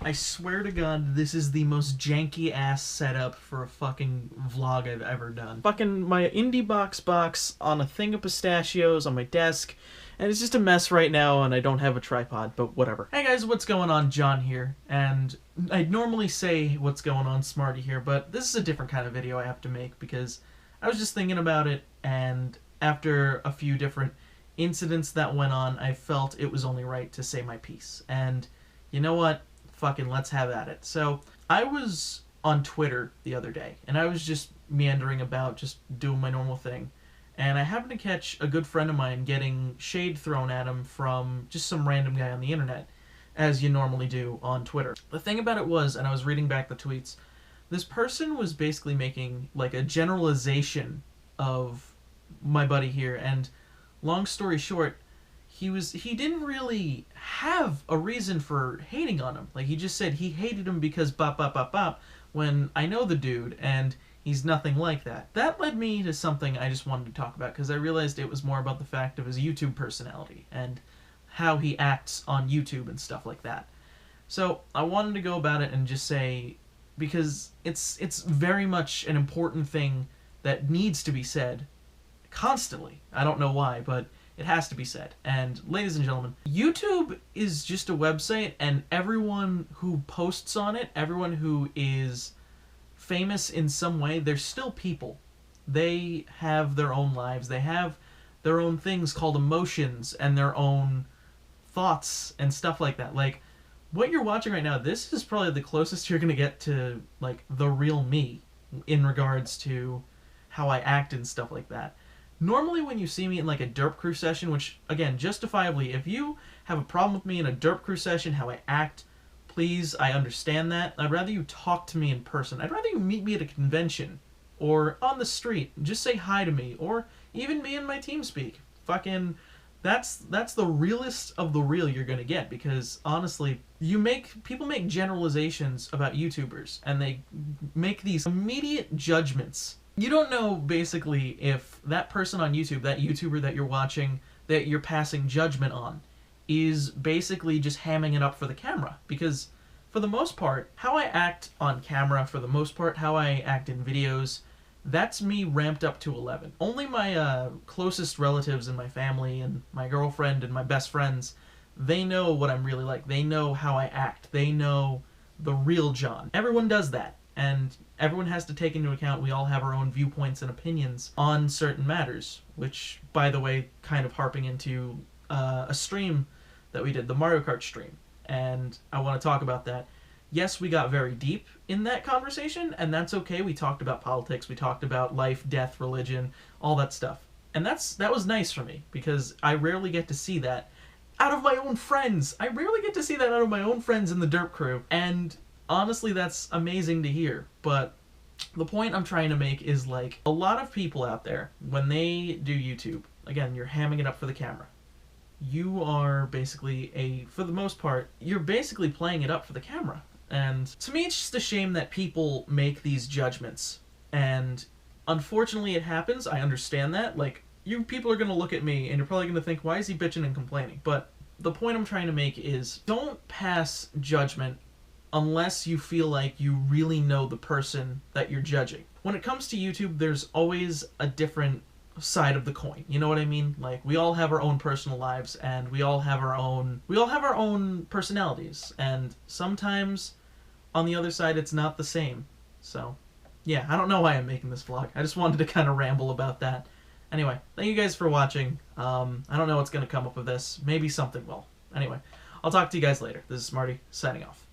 I swear to God, this is the most janky-ass setup for a fucking vlog I've ever done. Fucking my indie box on a thing of pistachios on my desk, and it's just a mess right now, and I don't have a tripod, but whatever. Hey guys, what's going on? John here, and I'd normally say what's going on, Smarty here, but this is a different kind of video I have to make because I was just thinking about it, and after a few different incidents that went on, I felt it was only right to say my piece. And you know what? Fucking let's have at it. So I was on Twitter the other day, and I was just meandering about, just doing my normal thing, and I happened to catch a good friend of mine getting shade thrown at him from just some random guy on the internet, as you normally do on Twitter. The thing about it was, and I was reading back the tweets, this person was basically making like a generalization of my buddy here, and long story short, he didn't really have a reason for hating on him. Like, he just said he hated him because bop bop bop bop, when I know the dude and he's nothing like that. That led me to something I just wanted to talk about, because I realized it was more about the fact of his YouTube personality and how he acts on YouTube and stuff like that. So I wanted to go about it and just say, because it's very much an important thing that needs to be said constantly. I don't know why, but it has to be said. And ladies and gentlemen, YouTube is just a website, and everyone who posts on it, everyone who is famous in some way, they're still people. They have their own lives. They have their own things called emotions and their own thoughts and stuff like that. Like, what you're watching right now, this is probably the closest you're gonna get to, like, the real me in regards to how I act and stuff like that. Normally when you see me in like a derp crew session, which, again, justifiably, if you have a problem with me in a derp crew session, how I act, please, I understand that. I'd rather you talk to me in person. I'd rather you meet me at a convention or on the street. Just say hi to me, or even me and my TeamSpeak. Fucking, that's the realest of the real you're gonna get, because honestly, people make generalizations about YouTubers, and they make these immediate judgments. You don't know, basically, if that person on YouTube, that YouTuber that you're watching, that you're passing judgment on, is basically just hamming it up for the camera. Because, for the most part, how I act on camera, for the most part, how I act in videos, that's me ramped up to 11. Only my closest relatives in my family, and my girlfriend, and my best friends, they know what I'm really like. They know how I act. They know the real John. Everyone does that. And everyone has to take into account we all have our own viewpoints and opinions on certain matters, which, by the way, kind of harping into a stream that we did, the Mario Kart stream, and I want to talk about that. Yes, we got very deep in that conversation, and that's okay. We talked about politics, we talked about life, death, religion, all that stuff. And that was nice for me, because I rarely get to see that out of my own friends. I rarely get to see that out of my own friends in the derp crew, and honestly, that's amazing to hear. But the point I'm trying to make is, like, a lot of people out there, when they do YouTube, again, you're hamming it up for the camera. You are basically for the most part, you're basically playing it up for the camera. And to me, it's just a shame that people make these judgments. And unfortunately, it happens. I understand that. Like, you people are going to look at me, and you're probably going to think, why is he bitching and complaining? But the point I'm trying to make is, don't pass judgment unless you feel like you really know the person that you're judging. When it comes to YouTube, there's always a different side of the coin. You know what I mean? Like, we all have our own personal lives, and we all have our own personalities, and sometimes on the other side it's not the same. So, yeah, I don't know why I'm making this vlog. I just wanted to kind of ramble about that. Anyway, thank you guys for watching. I don't know what's going to come up with this. Maybe something will. Anyway, I'll talk to you guys later. This is Smarty, signing off.